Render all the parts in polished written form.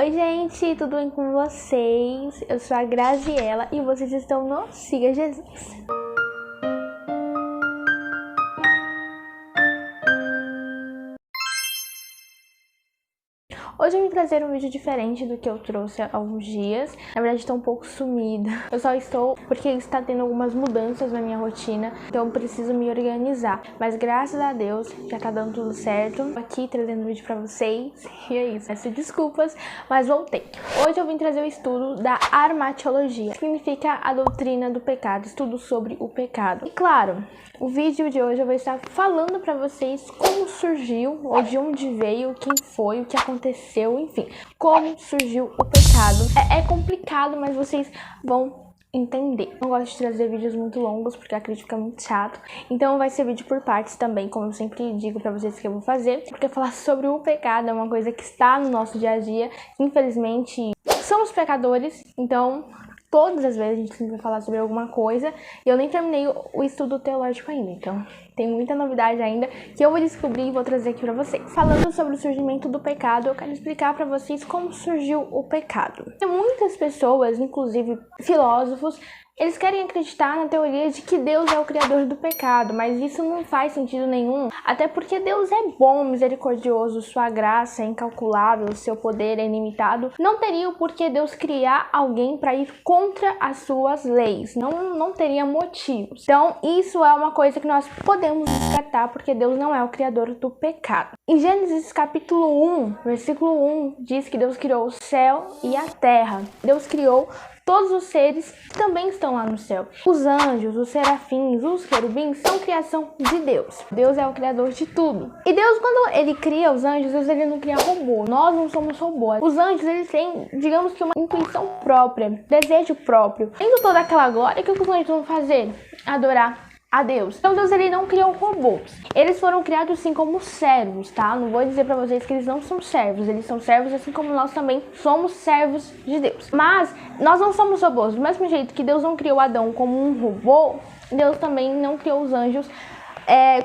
Oi gente, tudo bem com vocês? Eu sou a Graziela e vocês estão no Siga Jesus. Hoje eu vim trazer um vídeo diferente do que eu trouxe há alguns dias. Na verdade, estou um pouco sumida. Eu só estou porque está tendo algumas mudanças na minha rotina, então eu preciso me organizar. Mas graças a Deus, já tá dando tudo certo. Tô aqui trazendo um vídeo pra vocês. E é isso. Peço desculpas, mas voltei. Hoje eu vim trazer o estudo da armatiologia, que significa a doutrina do pecado, estudo sobre o pecado. E claro, o vídeo de hoje eu vou estar falando pra vocês como surgiu, ou de onde veio, quem foi, o que aconteceu, enfim, como surgiu o pecado. É complicado, mas vocês vão entender. Não gosto de trazer vídeos muito longos, porque acredito que é muito chato. Então vai ser vídeo por partes também, como eu sempre digo pra vocês que eu vou fazer. Porque falar sobre o pecado é uma coisa que está no nosso dia a dia. Infelizmente, somos pecadores, então todas as vezes a gente sempre vai falar sobre alguma coisa. E eu nem terminei o estudo teológico ainda, então tem muita novidade ainda que eu vou descobrir e vou trazer aqui pra vocês. Falando sobre o surgimento do pecado, eu quero explicar pra vocês como surgiu o pecado. E muitas pessoas, inclusive filósofos, eles querem acreditar na teoria de que Deus é o criador do pecado, mas isso não faz sentido nenhum, até porque Deus é bom, misericordioso, sua graça é incalculável, seu poder é ilimitado. Não teria o porquê Deus criar alguém para ir contra as suas leis, não teria motivos. Então isso é uma coisa que nós podemos descartar, porque Deus não é o criador do pecado. Em Gênesis capítulo 1, versículo 1, diz que Deus criou o céu e a terra. Deus criou todos os seres que também estão lá no céu. Os anjos, os serafins, os querubins são criação de Deus. Deus é o criador de tudo. E Deus, quando ele cria os anjos, Deus ele não cria robô. Nós não somos robôs. Os anjos, eles têm, digamos que uma intuição própria, desejo próprio. Tendo toda aquela glória, o que os anjos vão fazer? Adorar a Deus. Então Deus ele não criou robôs. Eles foram criados assim como servos, tá? Não vou dizer pra vocês que eles não são servos. Eles são servos assim como nós também somos servos de Deus. Mas nós não somos robôs. Do mesmo jeito que Deus não criou Adão como um robô, Deus também não criou os anjos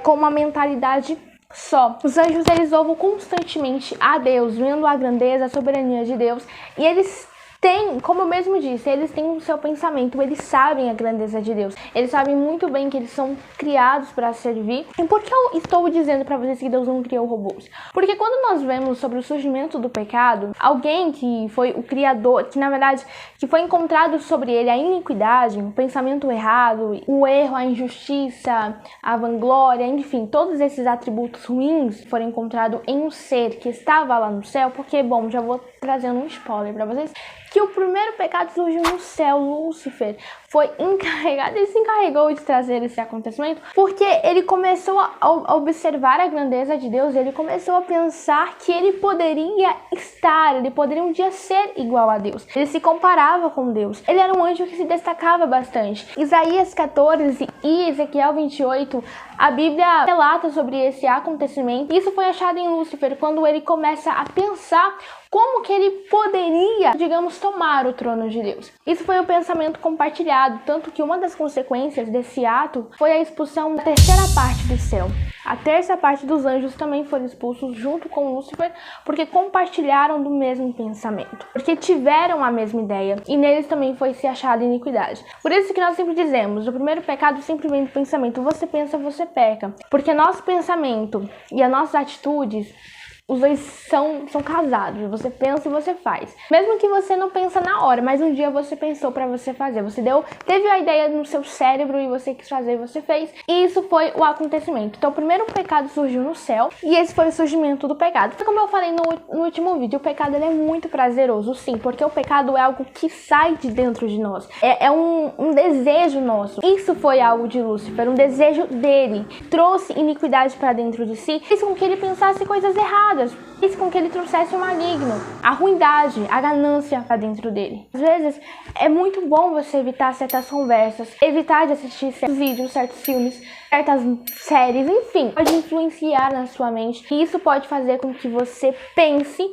com uma mentalidade só. Os anjos eles louvam constantemente a Deus, vendo a grandeza, a soberania de Deus. E eles têm, como eu mesmo disse, eles têm o seu pensamento, eles sabem a grandeza de Deus. Eles sabem muito bem que eles são criados para servir. E por que eu estou dizendo para vocês que Deus não criou robôs? Porque quando nós vemos sobre o surgimento do pecado, alguém que foi o criador, que na verdade que foi encontrado sobre ele a iniquidade, o pensamento errado, o erro, a injustiça, a vanglória, enfim, todos esses atributos ruins foram encontrados em um ser que estava lá no céu. Porque, bom, já vou trazendo um spoiler para vocês, que o primeiro pecado surgiu no céu. Lúcifer foi encarregado, ele se encarregou de trazer esse acontecimento, porque ele começou a observar a grandeza de Deus, ele começou a pensar que ele poderia estar, ele poderia um dia ser igual a Deus. Ele se comparava com Deus. Ele era um anjo que se destacava bastante. Isaías 14 e Ezequiel 28, a Bíblia relata sobre esse acontecimento. Isso foi achado em Lúcifer, quando ele começa a pensar como que ele poderia, digamos, tomar o trono de Deus. Isso foi um pensamento compartilhado, tanto que uma das consequências desse ato foi a expulsão da terceira parte do céu. A terça parte dos anjos também foram expulsos junto com Lúcifer, porque compartilharam do mesmo pensamento, porque tiveram a mesma ideia, e neles também foi se achada iniquidade. Por isso que nós sempre dizemos, o primeiro pecado sempre vem do pensamento. Você pensa, você peca. Porque nosso pensamento e as nossas atitudes, os dois são casados. Você pensa e você faz. Mesmo que você não pensa na hora, mas um dia você pensou para você fazer. Você teve a ideia no seu cérebro e você quis fazer, você fez. E isso foi o acontecimento. Então o primeiro pecado surgiu no céu e esse foi o surgimento do pecado. Como eu falei no último vídeo, o pecado ele é muito prazeroso, sim, porque o pecado é algo que sai de dentro de nós. É um desejo nosso. Isso foi algo de Lúcifer, um desejo dele. Trouxe iniquidade para dentro de si, fez com que ele pensasse coisas erradas. Fez com que ele trouxesse o maligno, a ruindade, a ganância para dentro dele. Às vezes é muito bom você evitar certas conversas, evitar de assistir certos vídeos, certos filmes, certas séries, enfim, pode influenciar na sua mente. E isso pode fazer com que você pense.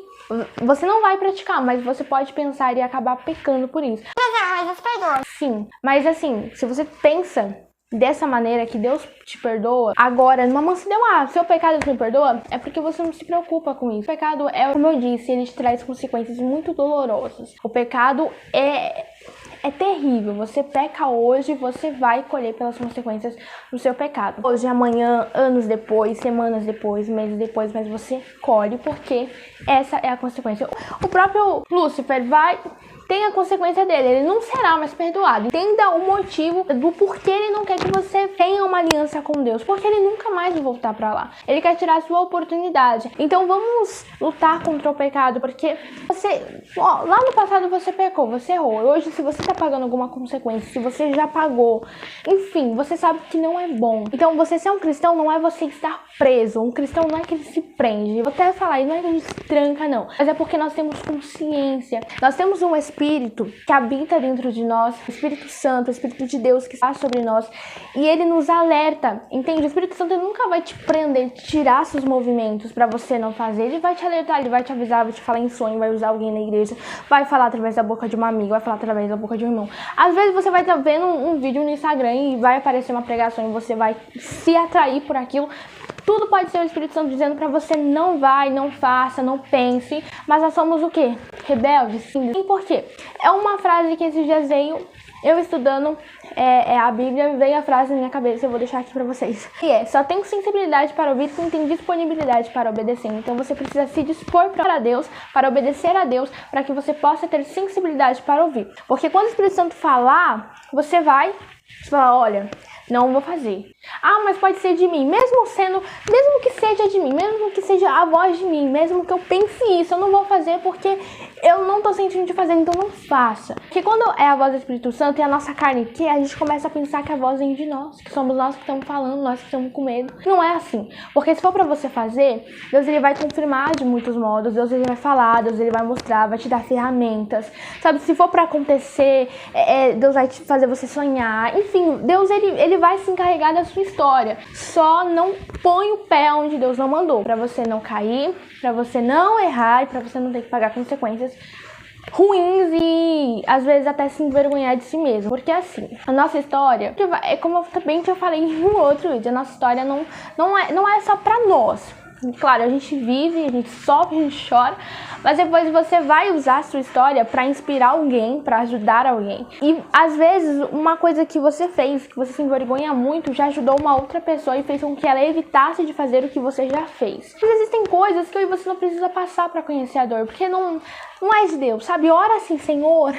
Você não vai praticar, mas você pode pensar e acabar pecando por isso. Mas Jesus perdoa. Sim, mas assim, se você pensa dessa maneira que Deus te perdoa, agora, numa mansidão, seu pecado Deus me perdoa, é porque você não se preocupa com isso. O pecado é, como eu disse, ele te traz consequências muito dolorosas. O pecado é terrível. Você peca hoje, você vai colher pelas consequências do seu pecado. Hoje, amanhã, anos depois, semanas depois, meses depois, mas você colhe porque essa é a consequência. O próprio Lúcifer tem a consequência dele, ele não será mais perdoado. Entenda o motivo do porquê ele não quer que você tenha uma aliança com Deus, porque ele nunca mais vai voltar pra lá. Ele quer tirar a sua oportunidade. Então vamos lutar contra o pecado, porque lá no passado você pecou, você errou. Hoje, se você tá pagando alguma consequência, se você já pagou, enfim, você sabe que não é bom. Então você ser um cristão não é você estar preso. Um cristão não é que ele se prende. Vou até falar, não é que a gente se tranca, não. Mas é porque nós temos consciência. Nós temos um Espírito que habita dentro de nós, o Espírito Santo, o Espírito de Deus que está sobre nós, e ele nos alerta, entende? O Espírito Santo ele nunca vai te prender, te tirar seus movimentos para você não fazer. Ele vai te alertar, ele vai te avisar, vai te falar em sonho, vai usar alguém na igreja, vai falar através da boca de uma amiga, vai falar através da boca de um irmão. Às vezes você vai estar vendo um vídeo no Instagram e vai aparecer uma pregação e você vai se atrair por aquilo. Tudo pode ser o Espírito Santo dizendo pra você: não vai, não faça, não pense. Mas nós somos o quê? Rebeldes? Sim. E por quê? É uma frase que esses dias veio, eu estudando a Bíblia, veio a frase na minha cabeça, eu vou deixar aqui pra vocês. E só tem sensibilidade para ouvir quem tem disponibilidade para obedecer. Então você precisa se dispor para Deus, para obedecer a Deus, para que você possa ter sensibilidade para ouvir. Porque quando o Espírito Santo falar, você fala: olha, não vou fazer. Mas pode ser de mim. Mesmo que seja de mim, mesmo que seja a voz de mim, mesmo que eu pense isso, eu não vou fazer porque eu não tô sentindo de fazer, então não faça. Porque quando é a voz do Espírito Santo e a nossa carne que a gente começa a pensar que a voz vem de nós, que somos nós que estamos falando, nós que estamos com medo. Não é assim. Porque se for pra você fazer, Deus ele vai confirmar de muitos modos, Deus ele vai falar, Deus ele vai mostrar, vai te dar ferramentas. Sabe, se for pra acontecer, Deus vai te fazer você sonhar. Enfim, Deus ele vai se encarregar da sua história. Só não põe o pé onde Deus não mandou, pra você não cair, pra você não errar e pra você não ter que pagar consequências ruins e às vezes até se envergonhar de si mesmo. Porque assim, a nossa história é como eu também já falei em um outro vídeo, a nossa história não é só pra nós. Claro, a gente vive, a gente sofre, a gente chora, mas depois você vai usar a sua história pra inspirar alguém, pra ajudar alguém. E às vezes uma coisa que você fez, que você se envergonha muito, já ajudou uma outra pessoa e fez com que ela evitasse de fazer o que você já fez. Mas existem coisas que eu e você não precisa passar pra conhecer a dor, porque não é de Deus, sabe? Ora assim: Senhor,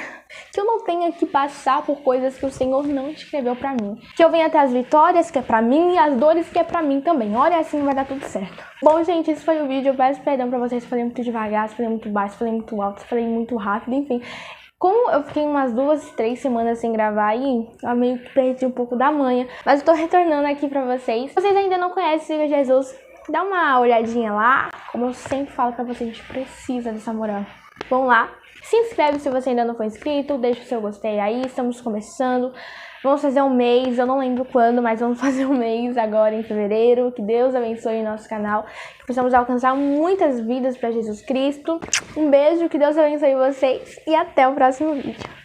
que eu não tenha que passar por coisas que o Senhor não escreveu pra mim. Que eu venha ter as vitórias que é pra mim e as dores que é pra mim também. Ora assim, vai dar tudo certo. Bom, gente, esse foi o vídeo. Eu peço perdão pra vocês se falei muito devagar, se falei muito baixo, se falei muito alto, se falei muito rápido, enfim. Como eu fiquei umas 2, 3 semanas sem gravar e eu meio que perdi um pouco da manha, mas eu tô retornando aqui pra vocês. Se vocês ainda não conhecem Siga Jesus, dá uma olhadinha lá. Como eu sempre falo pra vocês, a gente precisa dessa moral. Vão lá, se inscreve se você ainda não for inscrito, deixa o seu gostei aí, estamos começando. Vamos fazer um mês, eu não lembro quando, mas vamos fazer um mês agora em fevereiro. Que Deus abençoe o nosso canal, que possamos alcançar muitas vidas para Jesus Cristo. Um beijo, que Deus abençoe vocês e até o próximo vídeo.